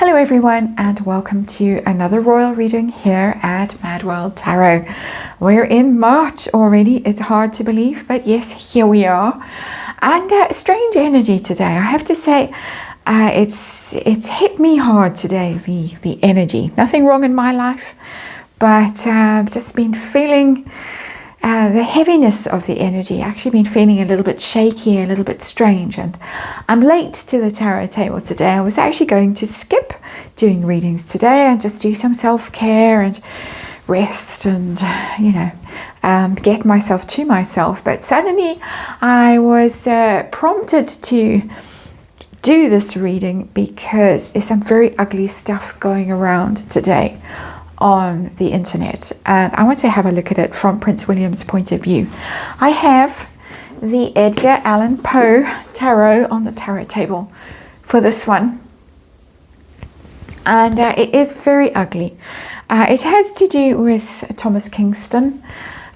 Hello everyone, and welcome to another royal reading here at MadWorldTarot. We're in March already. It's hard to believe, but yes, here we are. And strange energy today. I have to say, it's hit me hard today, the energy. Nothing wrong in my life, but I've just been feeling the heaviness of the energy. Actually been feeling a little bit shaky, a little bit strange, and I'm late to the tarot table today. I was actually going to skip doing readings today and just do some self-care and rest and get myself to myself, but suddenly I was prompted to do this reading because there's some very ugly stuff going around today on the internet, and I want to have a look at it from Prince William's point of view. I have the Edgar Allan Poe tarot on the tarot table for this one, and it is very ugly. It has to do with Thomas Kingston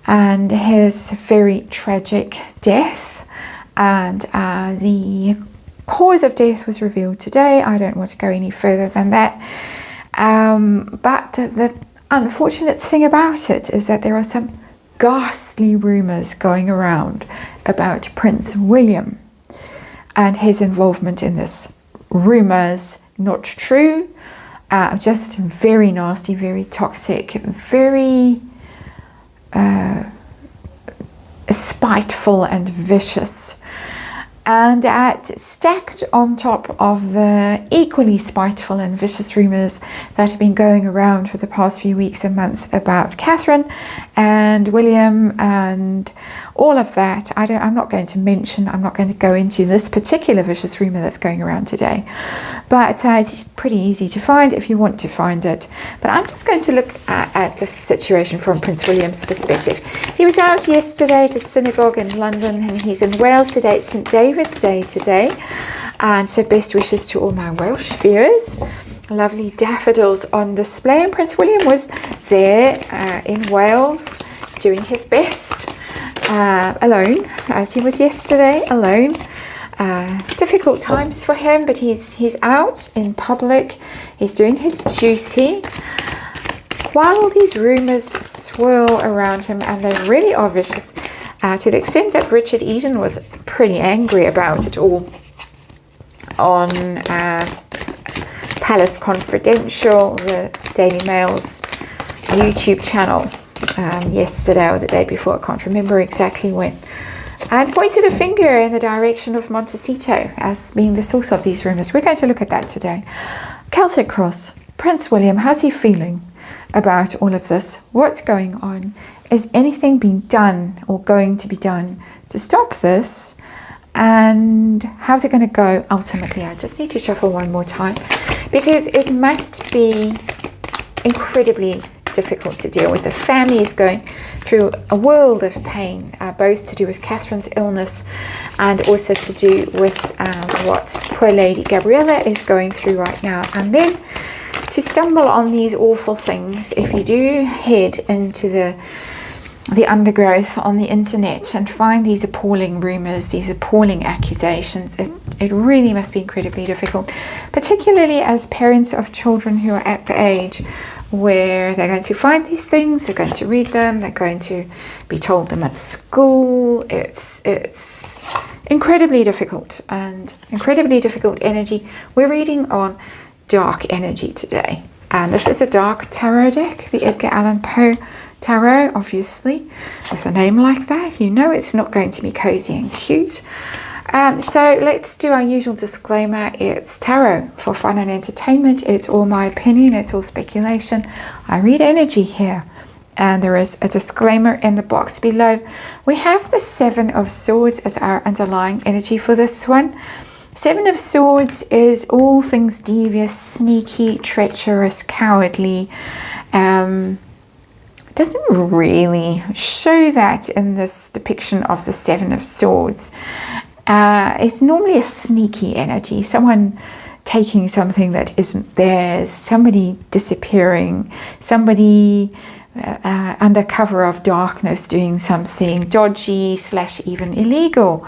and his very tragic death, and the cause of death was revealed today. I don't want to go any further than that. But the unfortunate thing about it is that there are some ghastly rumours going around about Prince William and his involvement in this. Rumours, not true, just very nasty, very toxic, very spiteful and vicious. And stacked on top of the equally spiteful and vicious rumours that have been going around for the past few weeks and months about Catherine and William and all of that. I'm not going to go into this particular vicious rumour that's going around today, but it's pretty easy to find if you want to find it. But I'm just going to look at this situation from Prince William's perspective. He was out yesterday to synagogue in London, and he's in Wales today. It's St. David's Day today, and so best wishes to all my Welsh viewers. Lovely daffodils on display, and Prince William was there in Wales doing his best, alone, as he was yesterday, alone. Difficult times for him, but he's out in public, he's doing his duty, while all these rumours swirl around him, and they really are vicious, to the extent that Richard Eden was pretty angry about it all on Palace Confidential, the Daily Mail's YouTube channel, yesterday or the day before, I can't remember exactly when, and pointed a finger in the direction of Montecito as being the source of these rumours. We're going to look at that today. Celtic Cross, Prince William, how's he feeling about all of this? What's going on? Is anything being done or going to be done to stop this? And how's it going to go ultimately? I just need to shuffle one more time because it must be incredibly difficult to deal with. The family is going through a world of pain, both to do with Catherine's illness and also to do with what poor Lady Gabriella is going through right now. And then to stumble on these awful things, if you do head into the undergrowth on the internet and find these appalling rumours, these appalling accusations, it really must be incredibly difficult, particularly as parents of children who are at the age where they're going to find these things, they're going to read them, they're going to be told them at school. It's incredibly difficult, and incredibly difficult energy. We're reading on dark energy today, and this is a dark tarot deck, the Edgar Allan Poe tarot. Obviously, with a name like that, you know it's not going to be cozy and cute. So let's do our usual disclaimer. It's tarot for fun and entertainment. It's all my opinion. It's all speculation. I read energy here, and there is a disclaimer in the box below. We have the Seven of Swords as our underlying energy for this one. Seven of Swords is all things devious, sneaky, treacherous, cowardly. Doesn't really show that in this depiction of the Seven of Swords. It's normally a sneaky energy, someone taking something that isn't theirs, somebody disappearing, somebody under cover of darkness doing something dodgy / even illegal.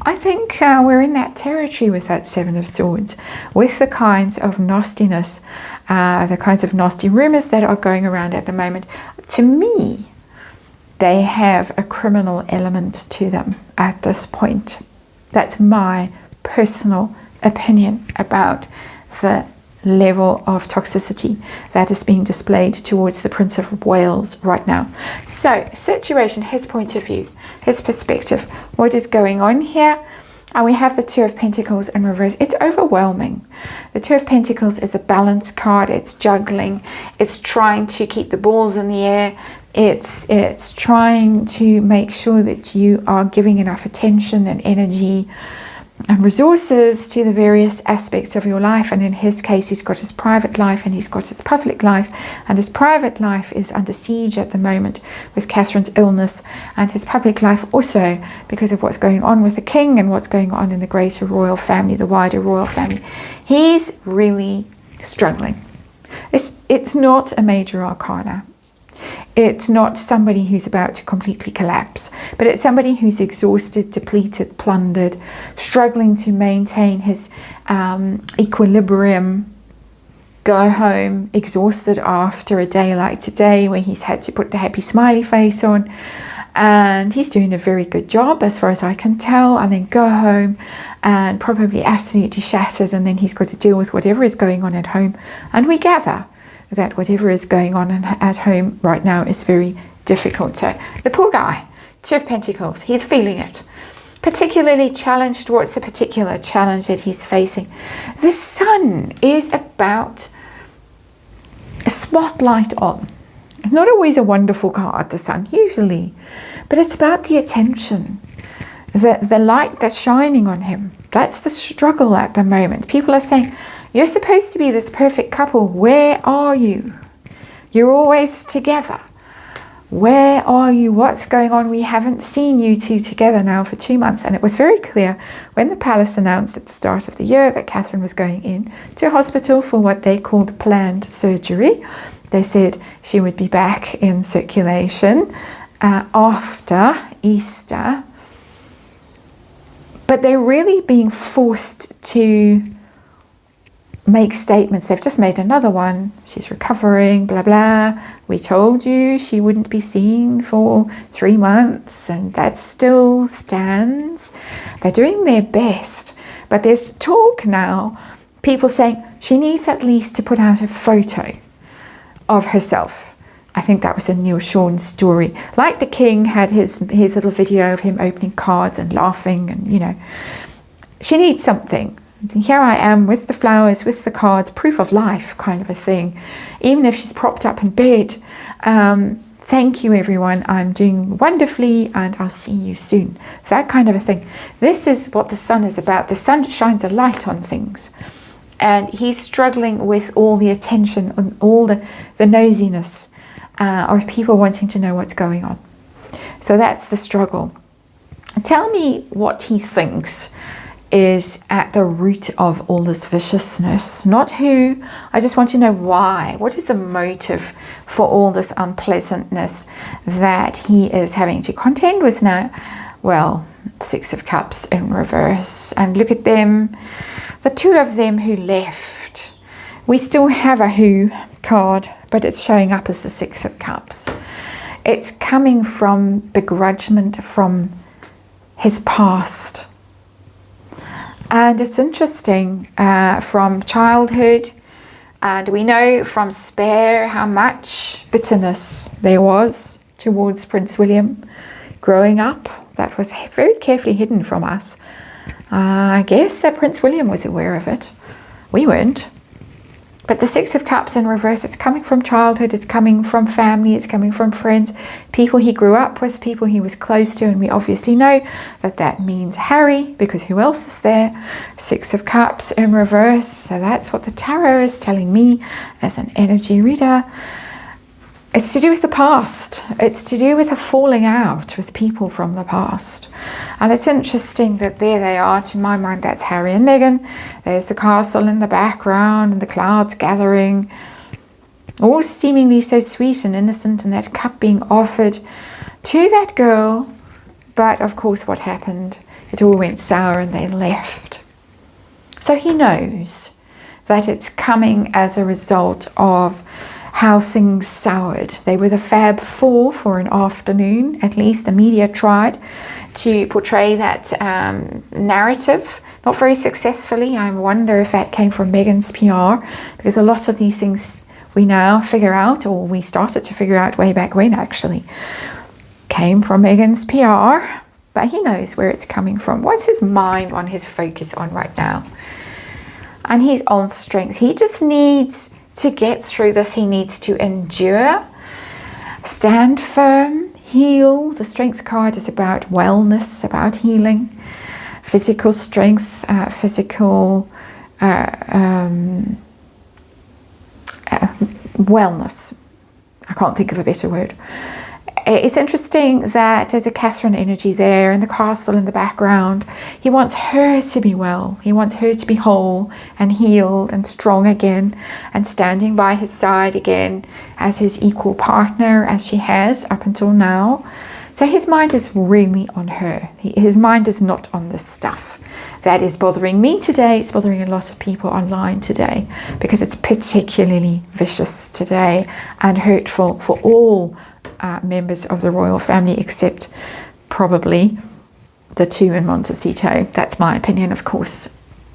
I think we're in that territory with that Seven of Swords, with the kinds of nastiness, the kinds of nasty rumors that are going around at the moment. To me, they have a criminal element to them at this point. That's my personal opinion about the level of toxicity that is being displayed towards the Prince of Wales right now. So, situation, his point of view, his perspective, what is going on here? And we have the Two of Pentacles in reverse. It's overwhelming. The Two of Pentacles is a balance card. It's juggling. It's trying to keep the balls in the air. It's trying to make sure that you are giving enough attention and energy and resources to the various aspects of your life. And in his case, he's got his private life and he's got his public life, and his private life is under siege at the moment with Catherine's illness, and his public life also because of what's going on with the king and what's going on in the greater royal family, the wider royal family. He's really struggling. It's not a major arcana. It's not somebody who's about to completely collapse, but it's somebody who's exhausted, depleted, plundered, struggling to maintain his equilibrium, go home exhausted after a day like today where he's had to put the happy smiley face on, and he's doing a very good job as far as I can tell, and then go home and probably absolutely shattered, and then he's got to deal with whatever is going on at home. And we gather that whatever is going on at home right now is very difficult. So the poor guy, Two of Pentacles, he's feeling it. Particularly challenged. What's the particular challenge that he's facing? The Sun is about a spotlight on. It's not always a wonderful card, the Sun, usually, but it's about the attention, the light that's shining on him. That's the struggle at the moment. People are saying, you're supposed to be this perfect couple. Where are you? You're always together. Where are you? What's going on? We haven't seen you two together now for 2 months. And it was very clear when the palace announced at the start of the year that Catherine was going in to hospital for what they called planned surgery. They said she would be back in circulation after Easter. But they're really being forced to make statements. They've just made another one. She's recovering, blah, blah. We told you she wouldn't be seen for 3 months, and that still stands. They're doing their best. But there's talk now, people saying she needs at least to put out a photo of herself. I think that was a Neil Sean story. Like the king had his little video of him opening cards and laughing, and, you know, she needs something. Here I am with the flowers, with the cards, proof of life kind of a thing. Even if she's propped up in bed. Thank you, everyone. I'm doing wonderfully, and I'll see you soon. It's that kind of a thing. This is what the Sun is about. The Sun shines a light on things. And he's struggling with all the attention and all the nosiness of people wanting to know what's going on. So that's the struggle. Tell me what he thinks is at the root of all this viciousness. Not who, I just want to know why. What is the motive for all this unpleasantness that he is having to contend with now? Well, Six of Cups in reverse. And look at them, the two of them who left. We still have a Who card, but it's showing up as the Six of Cups. It's coming from begrudgment from his past. And it's interesting, from childhood, and we know from Spare how much bitterness there was towards Prince William growing up. That was very carefully hidden from us. I guess that Prince William was aware of it. We weren't. But the Six of Cups in reverse, it's coming from childhood, it's coming from family, it's coming from friends, people he grew up with, people he was close to, and we obviously know that that means Harry, because who else is there? Six of Cups in reverse, so that's what the tarot is telling me as an energy reader. It's to do with the past. It's to do with a falling out with people from the past. And it's interesting that there they are. To my mind, that's Harry and Meghan. There's the castle in the background and the clouds gathering. All seemingly so sweet and innocent, and that cup being offered to that girl. But of course, what happened? it all went sour and they left. So he knows that it's coming as a result of how things soured. They were the Fab Four for an afternoon, at least the media tried to portray that narrative, not very successfully. I wonder if that came from Meghan's PR, because a lot of these things we now figure out, or we started to figure out way back when actually, came from Meghan's PR, but he knows where it's coming from. What's his mind on, his focus on right now? And he's on strength. He just needs to get through this. He needs to endure, stand firm, heal. The strength card is about wellness, about healing, physical strength, physical wellness. I can't think of a better word. It's interesting that there's a Catherine energy there in the castle in the background. He wants her to be well. He wants her to be whole and healed and strong again, and standing by his side again as his equal partner, as she has up until now. So his mind is really on her. His mind is not on this stuff that is bothering me today. It's bothering a lot of people online today, because it's particularly vicious today and hurtful for all members of the royal family, except probably the two in Montecito. That's my opinion, of course.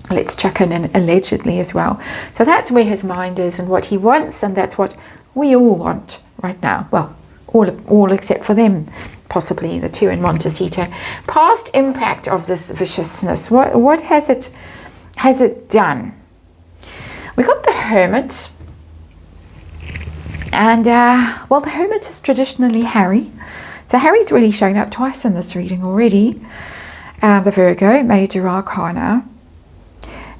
Let's chuck in allegedly as well. So that's where his mind is and what he wants, and that's what we all want right now. Well, all except for them, possibly the two in Montecito. Past impact of this viciousness. What has it done? We got the Hermit. And, well, the Hermit is traditionally Harry. So Harry's really shown up twice in this reading already. The Virgo, Major Arcana.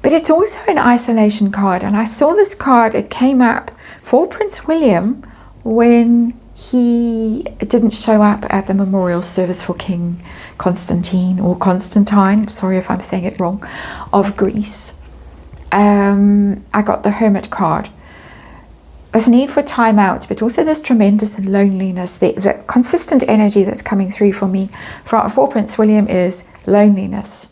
But it's also an isolation card. And I saw this card, it came up for Prince William when he didn't show up at the memorial service for King Constantine, or Constantine, sorry if I'm saying it wrong, of Greece. I got the Hermit card. There's a need for time out, but also there's tremendous loneliness. The consistent energy that's coming through for me for Prince William is loneliness.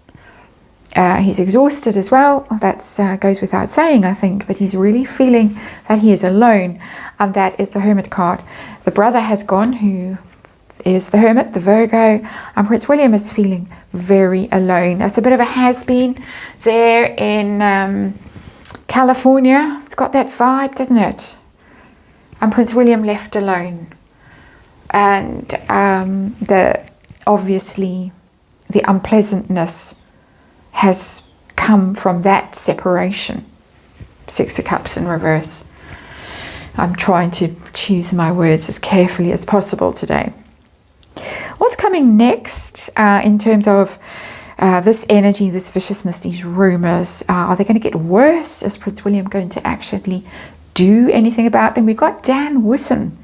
He's exhausted as well. That goes without saying, I think, but he's really feeling that he is alone, and that is the Hermit card. The brother has gone, who is the Hermit, the Virgo, and Prince William is feeling very alone. That's a bit of a has-been there in California. It's got that vibe, doesn't it? And Prince William left alone, and obviously the unpleasantness has come from that separation. Six of Cups in reverse. I'm trying to choose my words as carefully as possible today. What's coming next in terms of this energy, this viciousness, these rumours? Are they going to get worse? Is Prince William going to actually do anything about them? We've got Dan Whiston.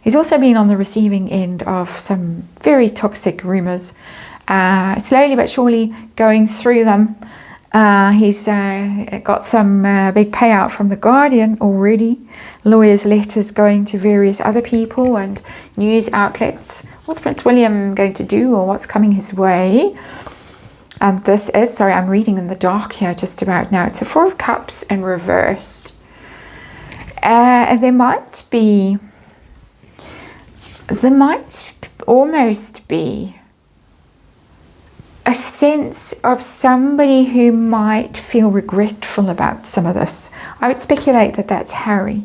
He's also been on the receiving end of some very toxic rumours. Slowly but surely going through them. He's got some big payout from The Guardian already. Lawyers' letters going to various other people and news outlets. What's Prince William going to do, or what's coming his way? And this is, sorry, I'm reading in the dark here just about now. It's the Four of Cups in reverse. There might almost be a sense of somebody who might feel regretful about some of this. I would speculate that that's Harry,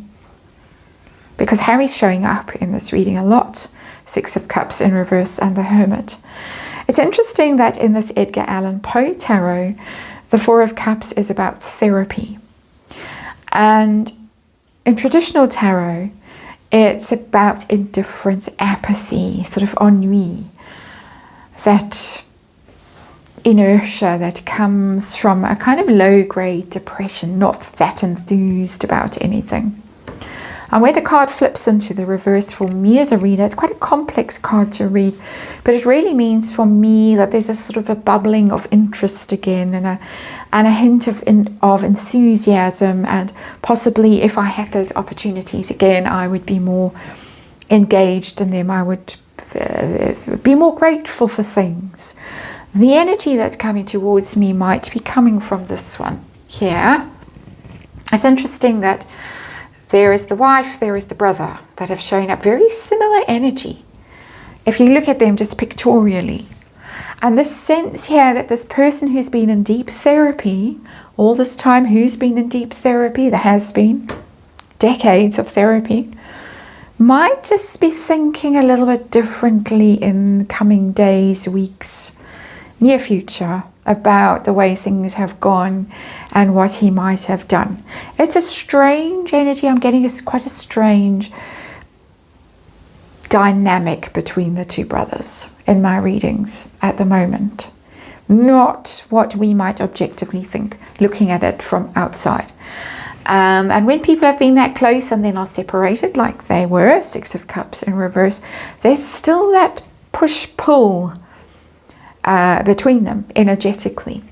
because Harry's showing up in this reading a lot. Six of Cups in reverse and the Hermit. It's interesting that in this Edgar Allan Poe tarot, the Four of Cups is about therapy. And in traditional tarot, it's about indifference, apathy, sort of ennui, that inertia that comes from a kind of low-grade depression, not that enthused about anything. And where the card flips into the reverse for me as a reader, it's quite a complex card to read, but it really means for me that there's a sort of a bubbling of interest again, and a hint of enthusiasm, and possibly if I had those opportunities again, I would be more engaged in them. I would be more grateful for things the energy that's coming towards me might be coming from this one here. It's interesting that there is the wife, there is the brother that have shown up. Very similar energy if you look at them just pictorially. And this sense here that this person who's been in deep therapy all this time, who's been in deep therapy, there has been decades of therapy, might just be thinking a little bit differently in coming days, weeks, near future, about the way things have gone and what he might have done. It's a strange energy. I'm getting quite a strange dynamic between the two brothers in my readings at the moment. Not what we might objectively think, looking at it from outside. And when people have been that close and then are separated, like they were, Six of Cups in reverse, there's still that push-pull between them energetically.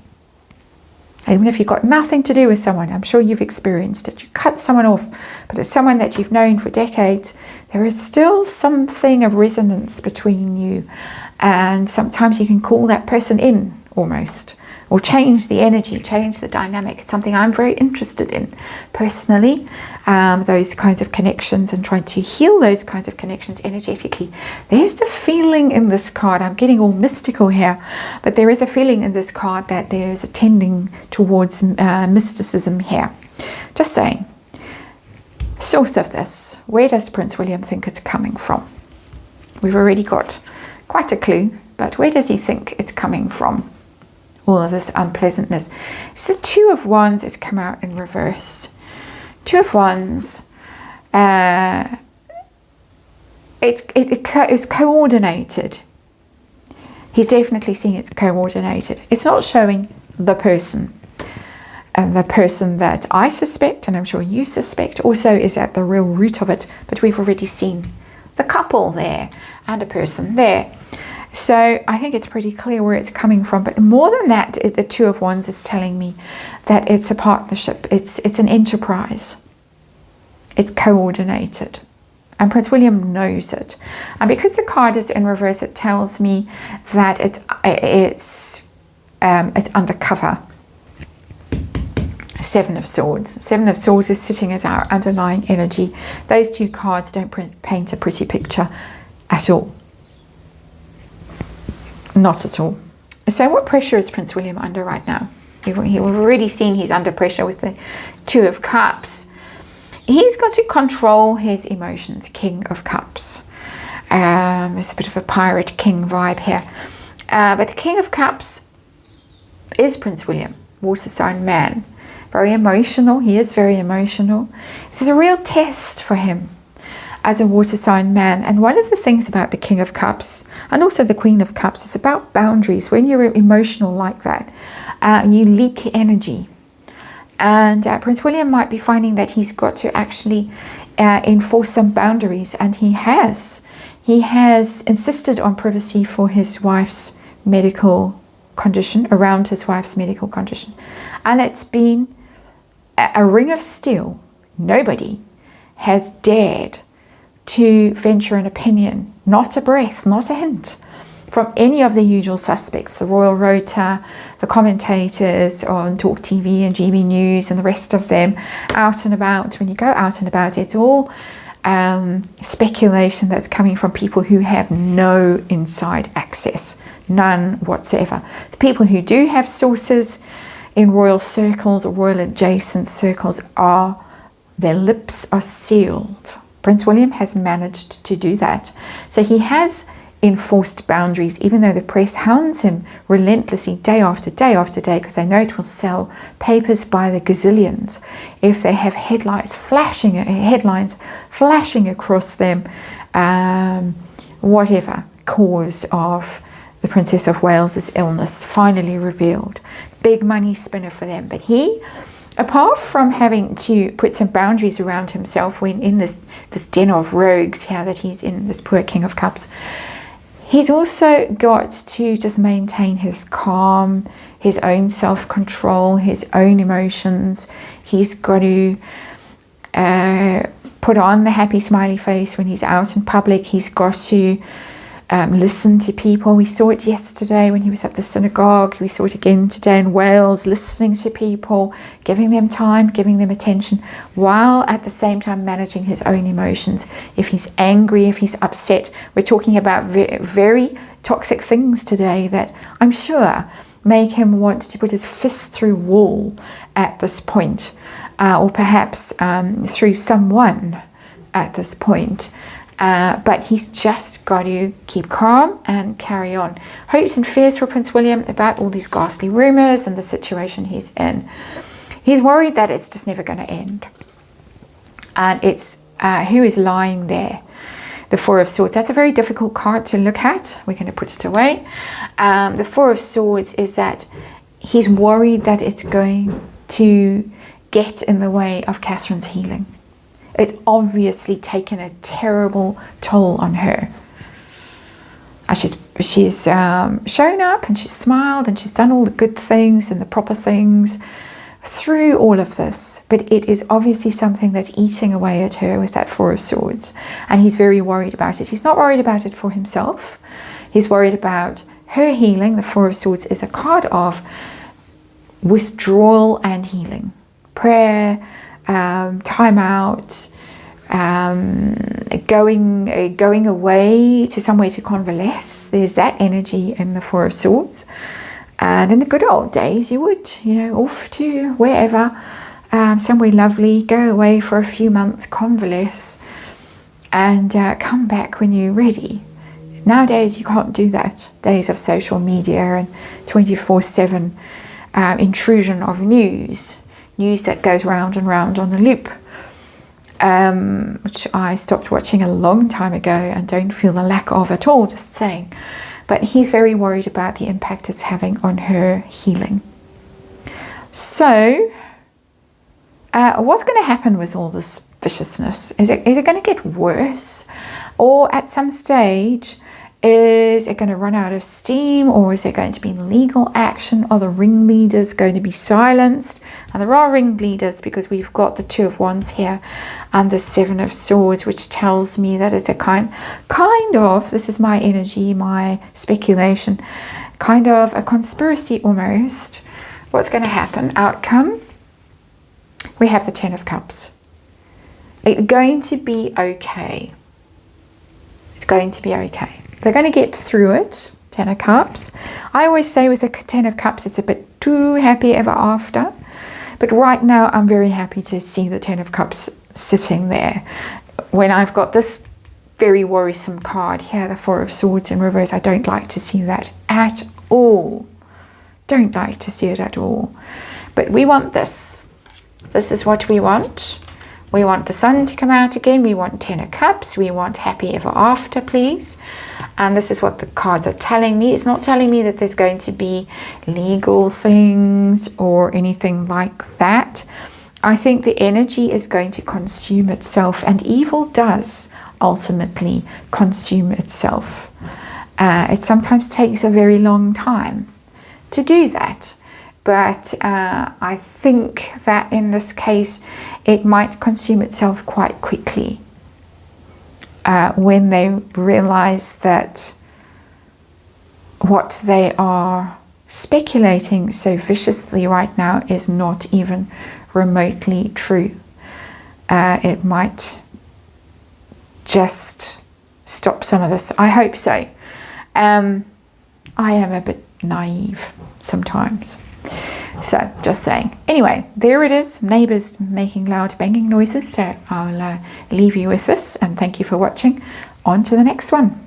Even if you've got nothing to do with someone, I'm sure you've experienced it. You cut someone off, but it's someone that you've known for decades. There is still something of resonance between you. And sometimes you can call that person in almost, or change the energy, change the dynamic. It's something I'm very interested in personally, those kinds of connections and trying to heal those kinds of connections energetically. There's the feeling in this card, I'm getting all mystical here, but there is a feeling in this card that there's a tending towards mysticism here. Just saying. Source of this, where does Prince William think it's coming from? We've already got quite a clue, but where does he think it's coming from? All of this unpleasantness. It's the Two of Wands. It's come out in reverse. Two of Wands. It's coordinated. He's definitely seeing it's coordinated. It's not showing the person. And the person that I suspect, and I'm sure you suspect, also is at the real root of it. But we've already seen the couple there and a person there. So I think it's pretty clear where it's coming from. But more than that, the Two of Wands is telling me that it's a partnership. It's an enterprise. It's coordinated. And Prince William knows it. And because the card is in reverse, it tells me that it's undercover. Seven of Swords. Seven of Swords is sitting as our underlying energy. Those two cards don't paint a pretty picture at all. Not at all. So what pressure is Prince William under right now? You've already seen he's under pressure with the Two of Cups. He's got to control his emotions. King of Cups. There's a bit of a pirate king vibe here. But the King of Cups is Prince William, water sign man. Very emotional. He is very emotional. This is a real test for him as a water sign man. And one of the things about the King of Cups and also the Queen of Cups is about boundaries. When you're emotional like that, you leak energy. And Prince William might be finding that he's got to actually enforce some boundaries. And he has. He has insisted on privacy for his wife's medical condition, around his wife's medical condition. And it's been a ring of steel. Nobody has dared to venture an opinion, not a breath, not a hint, from any of the usual suspects, the Royal Rota, the commentators on Talk TV and GB News and the rest of them out and about. When you go out and about, it's all speculation that's coming from people who have no inside access, none whatsoever. The people who do have sources in royal circles or royal adjacent circles their lips are sealed. Prince William has managed to do that. So he has enforced boundaries, even though the press hounds him relentlessly day after day after day, because they know it will sell papers by the gazillions if they have headlines flashing across them, whatever cause of the Princess of Wales's illness finally revealed. Big money spinner for them. But he, apart from having to put some boundaries around himself when in this den of rogues here that he's in, this poor King of Cups, he's also got to just maintain his calm, his own self-control, his own emotions. He's got to put on the happy smiley face when he's out in public. He's got to listen to people. We saw it yesterday when he was at the synagogue. We saw it again today in Wales, listening to people, giving them time, giving them attention, while at the same time managing his own emotions. If he's angry, if he's upset, we're talking about very toxic things today that I'm sure make him want to put his fist through wall at this point, or perhaps through someone at this point. But he's just got to keep calm and carry on. Hopes and fears for Prince William about all these ghastly rumours and the situation he's in. He's worried that it's just never going to end. And it's who is lying there? The Four of Swords. That's a very difficult card to look at. We're going to put it away. The Four of Swords is that he's worried that it's going to get in the way of Catherine's healing. It's obviously taken a terrible toll on her. She's shown up and she's smiled and she's done all the good things and the proper things through all of this. But it is obviously something that's eating away at her with that Four of Swords. And he's very worried about it. He's not worried about it for himself. He's worried about her healing. The Four of Swords is a card of withdrawal and healing. Prayer, time out, going away to somewhere to convalesce. There's that energy in the Four of Swords. And in the good old days, you would, off to wherever, somewhere lovely, go away for a few months, convalesce, and come back when you're ready. Nowadays, you can't do that. Days of social media and 24/7 intrusion of news that goes round and round on a loop, which I stopped watching a long time ago and don't feel the lack of at all, just saying. But he's very worried about the impact it's having on her healing. So, what's going to happen with all this viciousness? Is it going to get worse? Or at some stage, is it going to run out of steam? Or is there going to be legal action? Are the ringleaders going to be silenced? And there are ringleaders because we've got the Two of Wands here and the Seven of Swords, which tells me that it's a kind of, this is my energy, my speculation, kind of a conspiracy almost. What's going to happen? Outcome? We have the Ten of Cups. It's going to be okay. It's going to be okay. They're going to get through it. Ten of Cups. I always say with the Ten of Cups, it's a bit too happy ever after. But right now, I'm very happy to see the Ten of Cups sitting there. When I've got this very worrisome card here, the Four of Swords in reverse, I don't like to see that at all. Don't like to see it at all. But we want this. This is what we want. We want the sun to come out again. We want Ten of Cups. We want happy ever after, please. And this is what the cards are telling me. It's not telling me that there's going to be legal things or anything like that. I think the energy is going to consume itself, and evil does ultimately consume itself. It sometimes takes a very long time to do that. But I think that in this case, it might consume itself quite quickly when they realize that what they are speculating so viciously right now is not even remotely true. It might just stop some of this. I hope so. I am a bit naive sometimes. So, just saying. Anyway, there it is. Neighbours making loud banging noises. So, I'll leave you with this and thank you for watching. On to the next one.